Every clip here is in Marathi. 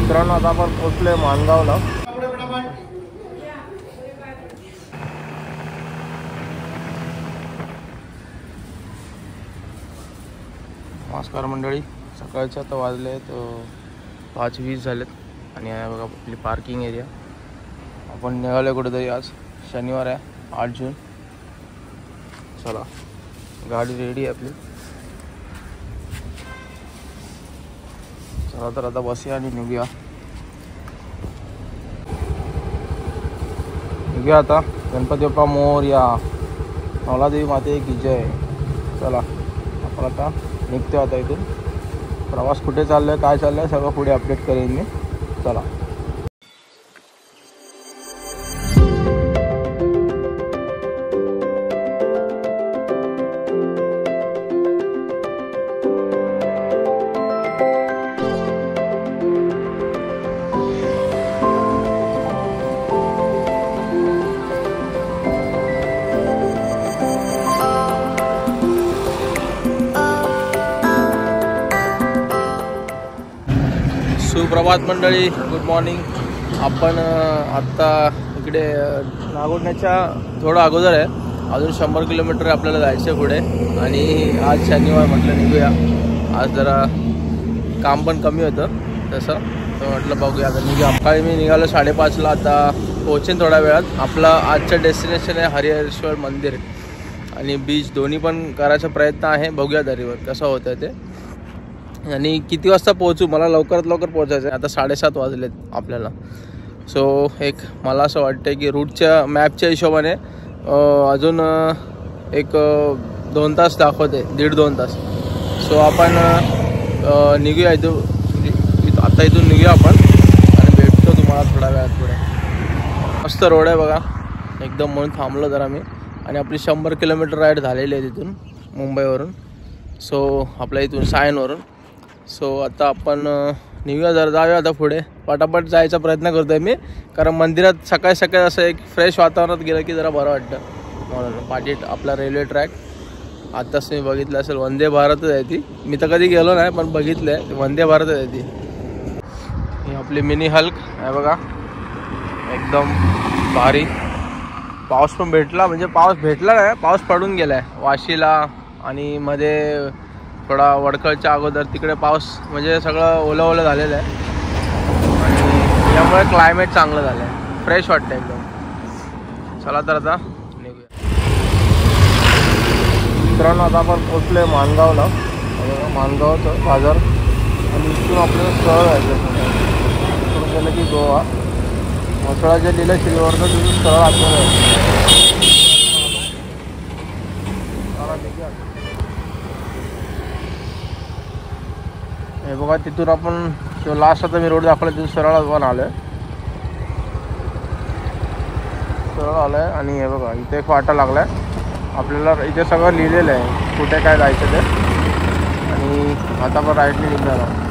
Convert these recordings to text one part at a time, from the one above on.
मित्रांनो आता आपण पोहोचलोय माणगावला. नमस्कार मंडळी, सकाळचे आता वाजले आहेत 5:20 झालेत आणि आहे बघा आपली पार्किंग एरिया. आपण निघालो कुठेतरी. आज शनिवार आहे 8 जून. चला, गाडी रेडी आहे आपली. चला तर आता बसूया आणि निघूया. आता गणपती बाप्पा मोरया, नवलादेवी माते की जय. चला आपण आता निघतो. आता इथून प्रवास कुठे चाललाय, काय चाललंय सगळं पुढे अपडेट करेन मी. चला. सुप्रभात मंडळी, गुड मॉर्निंग. आपण आत्ता इकडे नागोठण्याच्या थोडं अगोदर आहे. अजून 100 किलोमीटर आपल्याला जायचं पुढे. आणि आज शनिवार म्हटलं निघूया. आज जरा काम पण कमी होतं तसं, तर म्हटलं बघूया आता निघूया. सकाळी मी निघालो 5:30ला. आता पोहोचेन थोड्या वेळात. आपलं आजचं डेस्टिनेशन आहे हरिहरेश्वर मंदिर आणि बीच, दोन्ही पण करायचा प्रयत्न आहे. बघूया तरीवर कसं होतं ते आणि किती वाजता पोहोचू. मला लवकरात लवकर पोहोचायचं आहे. आता 7:30 वाजलेत आपल्याला. सो एक मला असं वाटतं की रूटच्या मॅपच्या हिशोबाने अजून एक 2 तास दाखवते, 1.5-2 तास. सो आपण निघूया इथून. आता इथून निघूया आपण आणि भेटतो तुम्हाला थोड्या वेळात पुढे. मस्त रोड आहे बघा एकदम, म्हणून थांबलो जरा मी. आणि आपली 100 किलोमीटर राईड झालेली आहे तिथून मुंबईवरून. सो आपल्या इथून सायनवरून. सो आता आपण निघूया, जरा जाऊया आता पुढे. पटापट जायचा प्रयत्न करतो आहे मी, कारण मंदिरात सकाळी सकाळी असं एक फ्रेश वातावरणात गेलं की जरा बरं वाटतं. म्हणून पाठी आपला रेल्वे ट्रॅक आत्ताच तुम्ही बघितलं असेल. वंदे भारतच आहे ती. मी तर कधी गेलो नाही पण बघितलं आहे, वंदे भारतच आहे ती. ही आपली मिनी हल्क आहे बघा, एकदम भारी. पाऊस पण भेटला, म्हणजे पाऊस भेटला नाही, पाऊस पडून गेला आहे वाशीला. आणि मध्ये थोडा वडखळच्या अगोदर तिकडे पाऊस, म्हणजे सगळं ओलं ओलं झालेलं आहे. आणि त्यामुळे क्लायमेट चांगलं झालं आहे, फ्रेश वाटतं एकदम. चला तर आता निघूया. मित्रांनो आता आपण पोहोचलो आहे माणगावला. माणगावचं बाजार. आणि इथून आपल्याला सरळ जायचं, इथून गेलं की गोवा. मसळाच्या लिहिलं श्रीवर्धन, तिथून सरळ आपल्याला हे बघा. तिथून आपण जो लास्ट आता मी रोड दाखवला तिथून सरळ पण आलो आहे, सरळ आलो आहे. आणि हे बघा इथे एक वाटा लागला आहे आपल्याला. इथे सगळं लिहिलेलं आहे कुठे काय जायचं ते. आणि आता आपण राईटने निघणार आहोत.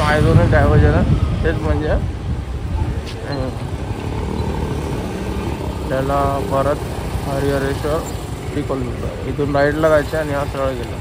आयझोन डायव्हर्जन तेच म्हणजे त्याला परत हरिहरेश्वर कोल्हापूर इथून राईडला जायचं. आणि हा सरळ गेला.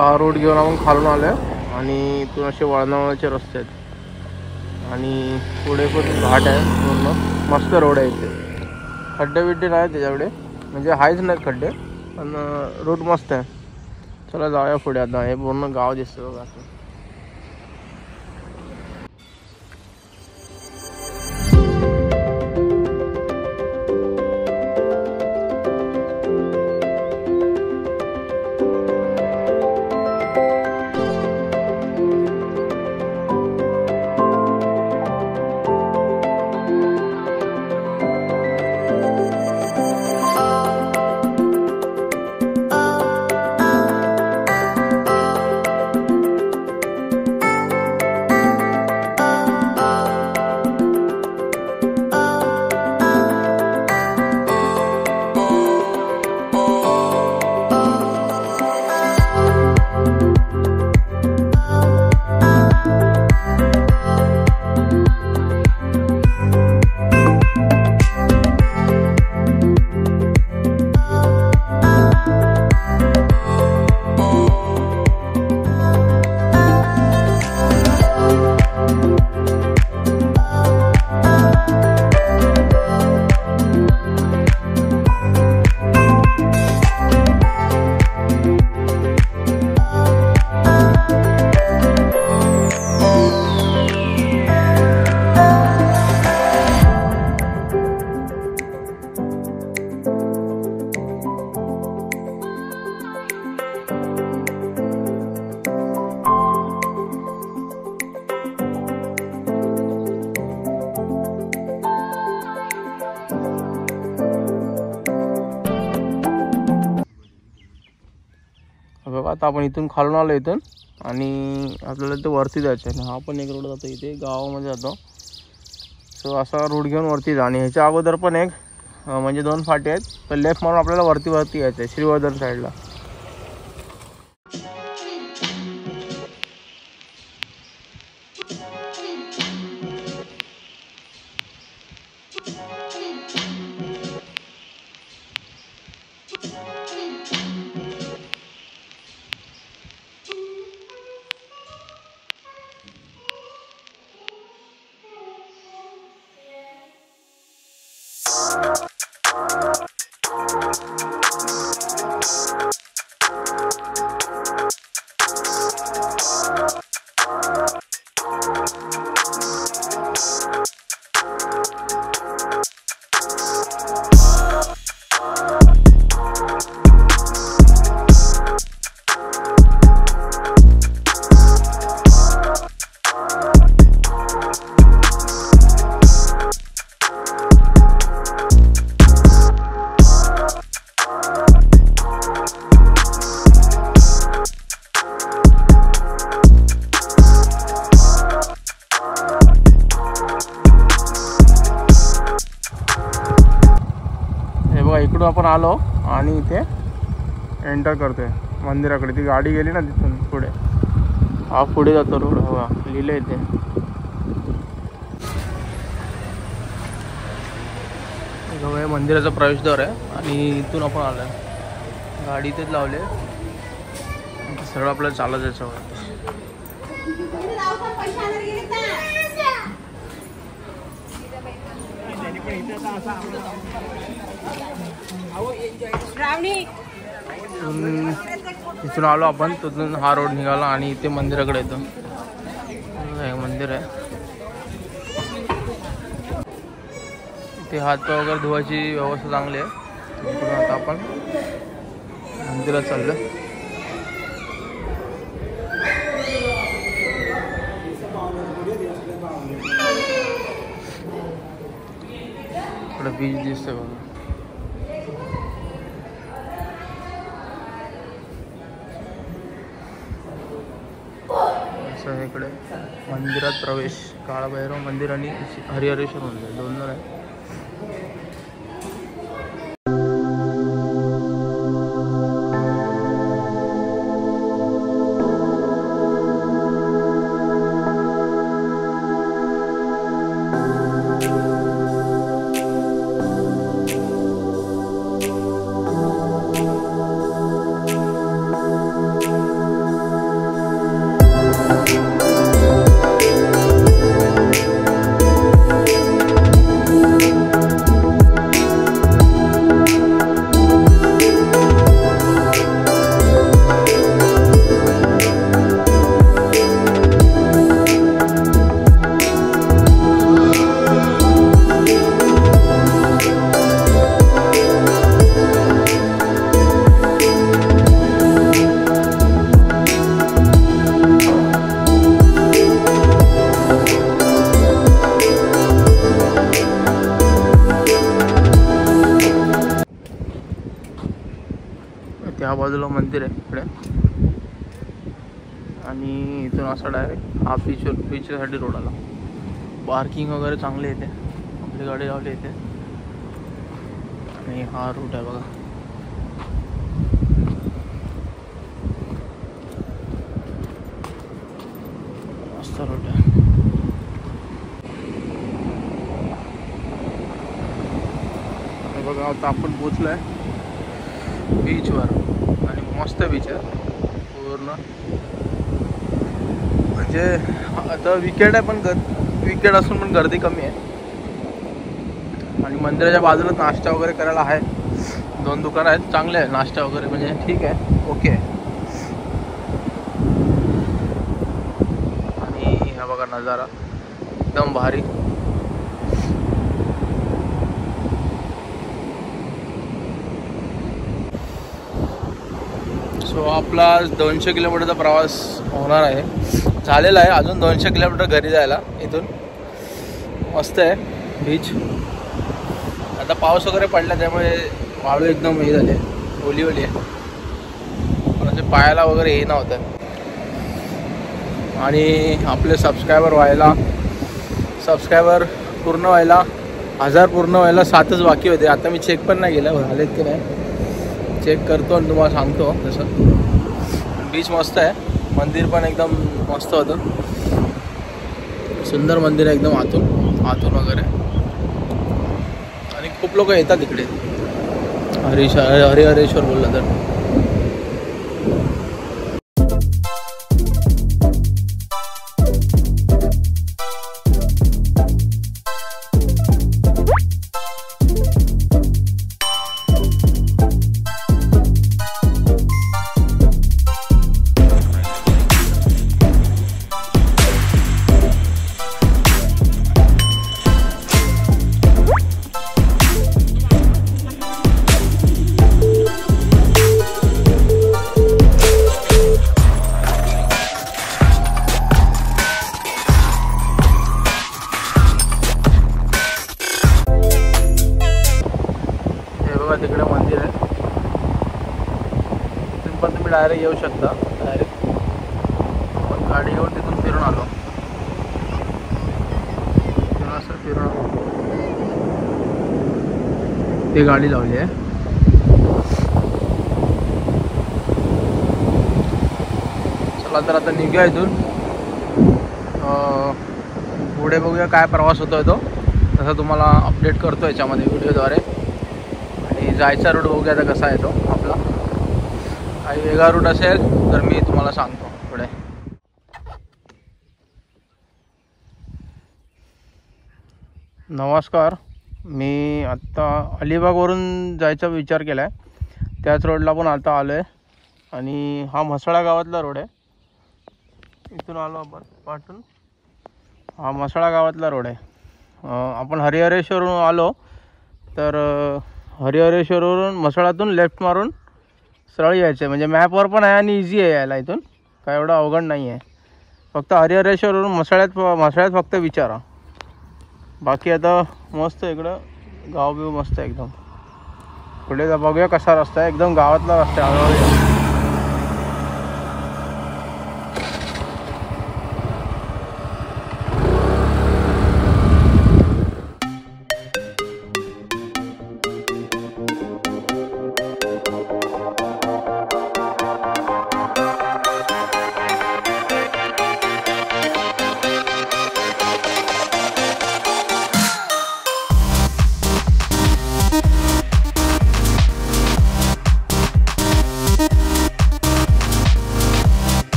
हा रोड घेऊन आपण खालून आलो आहे. आणि इथून असे वळणावळणाचे रस्ते आहेत. आणि पुढे पण घाट आहे पूर्ण. मस्त रोड आहे इथे. खड्डे बिड्डे नाही त्याच्याकडे, म्हणजे आहेच नाही खड्डे, पण रूट मस्त आहे. चला जाऊया पुढे. आता हे पूर्ण गाव दिसतं बघा. आता आपण इथून खालून आलो इथून आणि आपल्याला ते वरती जायचं आहे. हा पण एक रोड जातो इथे गावामध्ये जातो. सो असा रोड घेऊन वरती जा आणि ह्याच्या अगोदर पण एक म्हणजे 2 फाटे आहेत. तर लेफ्ट मारून आपल्याला वरती यायचं आहे श्रीवर्धन साईडला. इकडून आपण आलो आणि इथे एंटर करतोय मंदिराकडे. ती गाडी गेली ना तिथून पुढे, हा पुढे जातो रोड. हवा लिहिलं इथे. हे मंदिराचा प्रवेशद्वार आहे आणि इथून आपण आलोय. गाडी इथेच लावले, सगळं आपल्याला चालत याच्यावर. इथून आलो आपण, तिथून हा रोड निघाला आणि इथे मंदिराकडे येतो. हे मंदिर आहे. इथे हातपाय वगैरे धुवायची व्यवस्था चांगली आहे. इकडून आता आपण मंदिरात चाललो. इकडे बीच दिसतोय बघा. इकडे मंदिरात प्रवेश, काळभैरव मंदिर आणि हरिहरेश्वर मंदिर 2 आहे. त्या बाजूला मंदिर आहे इकडे आणि इथून असा डायरेक्ट हा बीचसाठी रोड आला. पार्किंग वगैरे चांगले येते, आपली गाडी लावली येते आणि हा रूट आहे बघा. मस्त रूट आहे. बघा आता आपण पोचलोय बीचवर आणि मस्त बीच आहे पूर्ण. म्हणजे आता वीकेंड आहे पण वीकेंड असून पण गर्दी कमी आहे. आणि मंदिराच्या बाजूला नाश्ता वगैरे करायला आहे. 2 दुकानं आहेत, चांगले आहे नाश्ता वगैरे, म्हणजे ठीक आहे, ओके आहे. आणि हा बघा नजारा एकदम भारी. सो आपला 200 किलोमीटरचा प्रवास होणार आहे, झालेला आहे. अजून 200 किलोमीटर घरी जायला इथून. मस्त आहे बीच. आता पाऊस वगैरे पडला त्यामुळे वाळू एकदम हे झाले, ओली आहे. म्हणजे पायाला वगैरे हे नव्हतं. आणि आपले सबस्क्रायबर पूर्ण व्हायला 1000 पूर्ण व्हायला 7च बाकी होते. आता मी चेक पण नाही केलं झालेत की नाही, चेक करतो आणि तुम्हाला सांगतो. तसं बीच मस्त आहे, मंदिर पण एकदम मस्त होतं, सुंदर मंदिर आहे एकदम आतून वगैरे. आणि खूप लोक येतात इकडे हरिहरेश्वर बोललं तर. तिकडे मंदिर आहे, सिंपल तुम्ही डायरेक्ट येऊ शकता. डायरेक्ट आपण गाडी घेऊन तिथून फिरून आलो, असं फिरून आलो. ते गाडी लावली आहे. चला तर आता निघूया इथून. पुढे बघूया काय प्रवास होतोय तो, तसं तुम्हाला अपडेट करतो याच्यामध्ये व्हिडिओद्वारे. जायचा रूट बघूया आता कसा आहे तो आपला. काही वेगळा रूट असेल तर मी तुम्हाला सांगतो पुढे. नमस्कार, मी आत्ता अलिबागवरून जायचा विचार केला आहे. त्याच रोडला पण आता आलो आहे. आणि हा म्हसळा गावातला रोड आहे. इथून आलो आपण पाठून. हा म्हसळा गावातला रोड आहे. आपण हरिहरेश्वरवरून आलो तर हरिहरेश्वरवरून म्हसळातून लेफ्ट मारून सरळ यायचं आहे. म्हणजे मॅपवर पण आहे आणि इझी आहे यायला. इथून काय एवढं अवघड नाही आहे. फक्त हरिहरेश्वरवरून म्हसळ्यात फक्त विचारा. बाकी आता मस्त इकडं गाव बिव मस्त आहे एकदम. पुढे जा बघूया कसा रस्ता आहे. एकदम गावातला रस्ता आहे.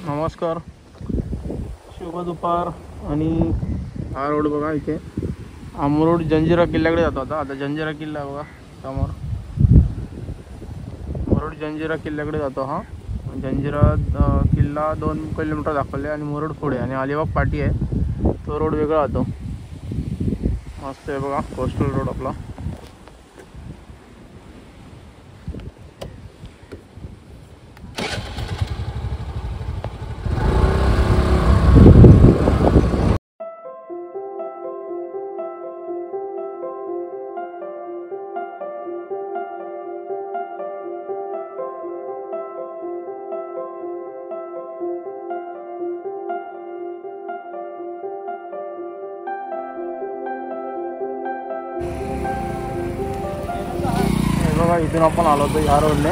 नमस्कार, शुभ दुपार. आणि हा रोड बघा, इथे आमरोड जंजिरा किल्ल्याकडे जातो. आता जंजिरा किल्ला बघा समोर. मुरुड जंजिरा किल्ल्याकडे जातो. हा जंजिरा किल्ला 2 किलोमीटर दाखवले आणि मुरुड पुढे. आणि अलिबाग पाटी आहे तो रोड वेगळा जातो. मस्त आहे बघा कोस्टल रोड आपला. इथून आपण आलो होतो या रोडने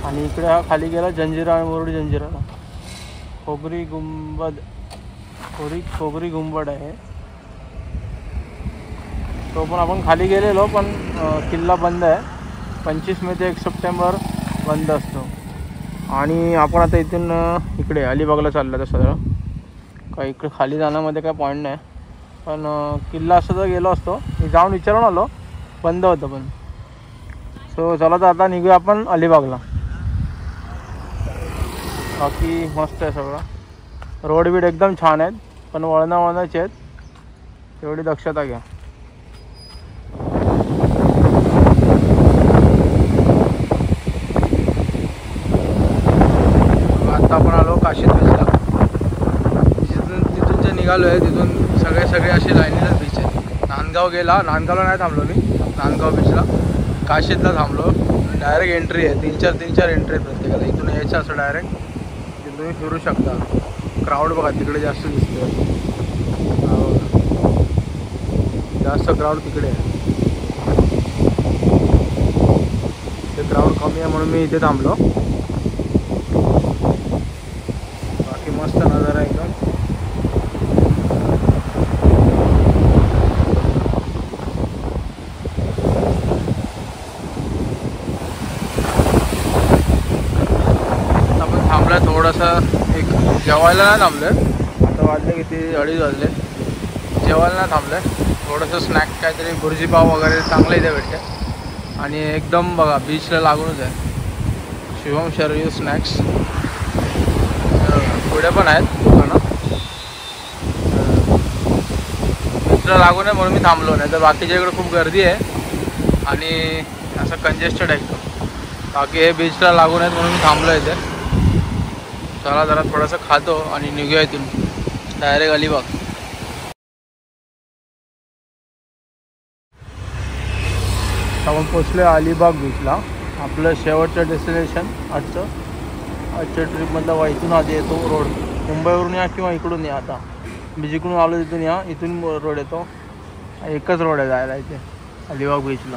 आणि इकडे हा खाली गेला जंजिरा आणि मुरुड जंजिराला. खोबरी गुंबड आहे तो पण आपण खाली गेलेलो, पण किल्ला बंद आहे. 25 मे ते 1 सप्टेंबर बंद असतो. आणि आपण आता इथून इकडे अलिबागला चाललो तर सगळं काय इकडे खाली जाण्यामध्ये काय पॉईंट नाही, पण किल्ला असं तर गेलो असतो. मी जाऊन विचारून आलो, बंद होतं पण. सो चला तर आता निघूया आपण अलिबागला. बाकी मस्त आहे सगळं, रोड बीड एकदम छान आहेत, पण वळणाचे आहेत, तेवढी दक्षता घ्या. आता आपण आलो काशीद बीचला. तिथून जे निघालो आहे तिथून सगळे असे लाईनीला बीच आहेत. नांदगावला नाही थांबलो मी, नांदगाव बीचला. काशीदला थांबलो. डायरेक्ट एंट्री आहे, तीन चार एंट्री आहेत प्रत्येकाला. इथून यायचं असं डायरेक्ट तिथून तुम्ही फिरू शकता. क्राऊड बघा तिकडे जास्त दिसतोय, जास्त क्राऊड तिकडे आहे. ते क्राऊड कमी आहे म्हणून मी इथे थांबलो. बाकी मस्त नजारा एकदम. आपण थांबलं थोडंसं, एक जेवायला नाही थांबलं. आता वाजले किती, 2:30 वाजले. जेवायला नाही थांबलं, थोडंसं स्नॅक काहीतरी भुर्जीपाव वगैरे चांगलं इथे भेटते. आणि एकदम बघा बीचला लागूनच आहे शिवम शर्यू स्नॅक्स. पुढे पण आहेत दुकानं, बीचला लागून आहे म्हणून मी थांबलो. नाही तर बाकीच्या इकडे खूप गर्दी आहे आणि असं कंजेस्टेड आहे एकदम. बाकी हे बीचला लागून आहेत म्हणून मी थांबलो इथे. चला जरा थोडंसं खातो आणि निघूया इथून डायरेक्ट अलिबाग. आपण पोचलो अलिबाग बीचला. आपलं शेवटचं डेस्टिनेशन आजच्या ट्रिपमधला वा इथून आधी येतो रोड. मुंबईवरून या किंवा इकडून या. आता मी जिकडून आलो तिथून या, इथून रोड येतो. एकच रोड आहे जायला इथे अलिबाग बीचला.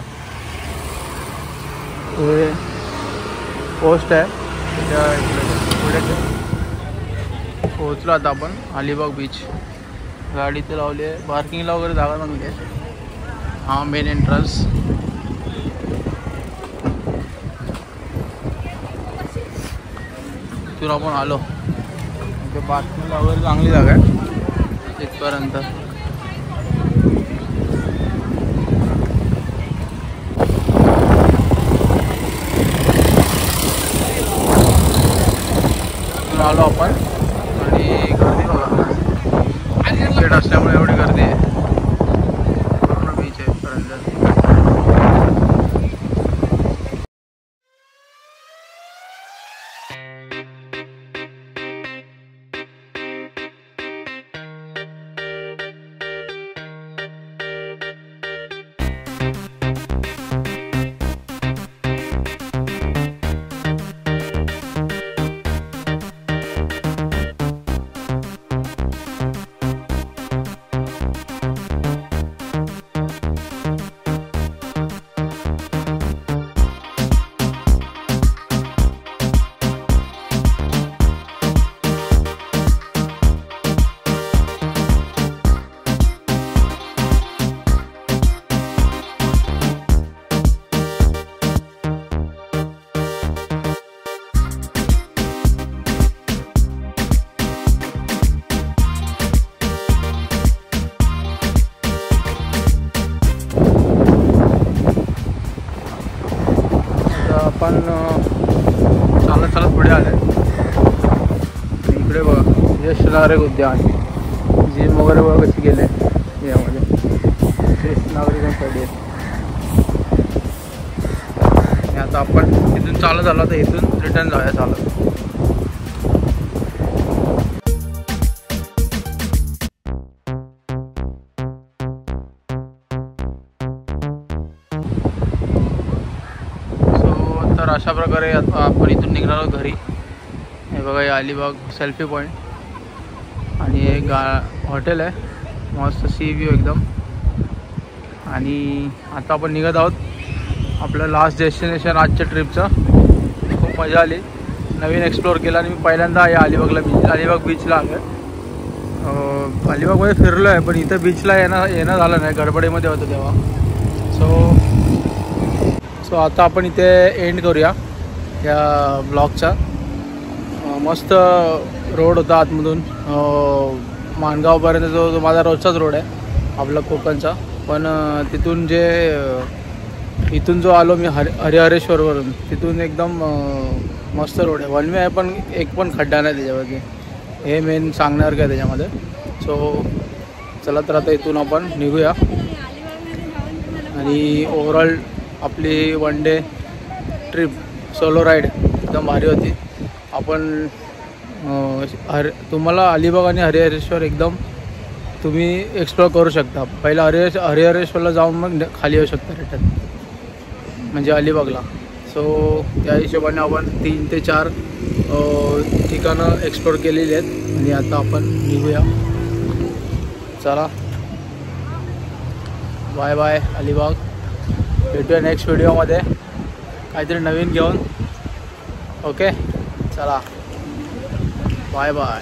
हे पोस्ट आहे पुढे. पोहोचलो आता आपण अलिबाग बीच. गाडी तर लावली आहे, पार्किंगला वगैरे जागा नव्हती. हा मेन एंट्रन्स. तिथून आपण आलो. इथे पार्किंगला वगैरे चांगली जागा आहे इथपर्यंत. तिथून आलो आपण आणि गर्दी बघा, गेट असल्यामुळे एवढी गर्दी आहे. पूर्ण बीच आहे इथपर्यंत. आपण चालत पुढे आले. इकडे बघा यश नागरिक उद्यान, जिम वगैरे बघा कशी गेले यामध्ये. ज्येष्ठ नागरिकांसाठी आहे. आता आपण इथून चालत आलो, तर इथून रिटर्न जाऊया चालत. तर अशा प्रकारे आता आपण इथून निघणार घरी. हे बघा हे अलिबाग सेल्फी पॉईंट आणि एक हॉटेल आहे, मस्त सी व्ह्यू एकदम. आणि आता आपण निघत आहोत आपलं लास्ट डेस्टिनेशन आजच्या ट्रिपचं. खूप मजा आली, नवीन एक्सप्लोअर केलं आणि मी पहिल्यांदा या अलिबाग बीचला आलो आहे. अलिबागमध्ये फिरलो आहे पण इथं बीचला येणं झालं नाही, गडबडीमध्ये होतं तेव्हा. सो आता आपण इथे एंड करूया या ब्लॉगचा. मस्त रोड होता आतमधून माणगावपर्यंत, जो माझा रोजचाच रोड आहे आपला कोकणचा. पण इथून जो आलो मी हरिहरेश्वरवरून, तिथून एकदम मस्त रोड आहे. वन वे आहे पण एक पण खड्डा नाही त्याच्यावरती. हे मेन सांगणार काय त्याच्यामध्ये. सो चला तर आता इथून आपण निघूया. आणि ओव्हरऑल आपली one day trip solo ride एकदम भारी होती. आपण तुम्हाला अलिबाग आणि हरिहरेश्वर एकदम तुम्ही एक्सप्लोअर करू शकता. पहिला हरिहरेश्वरला जाऊन मग खाली येऊ शकता रिटर्न, म्हणजे अलिबागला. सो त्या हिशोबाने आपण 3 ते 4 ठिकाणं एक्सप्लोअर केलेली आहेत आणि आता आपण निघूया. चला, बाय बाय अलिबाग. भेटूया नेक्स्ट व्हिडिओमध्ये काहीतरी नवीन घेऊन. ओके, चला बाय बाय.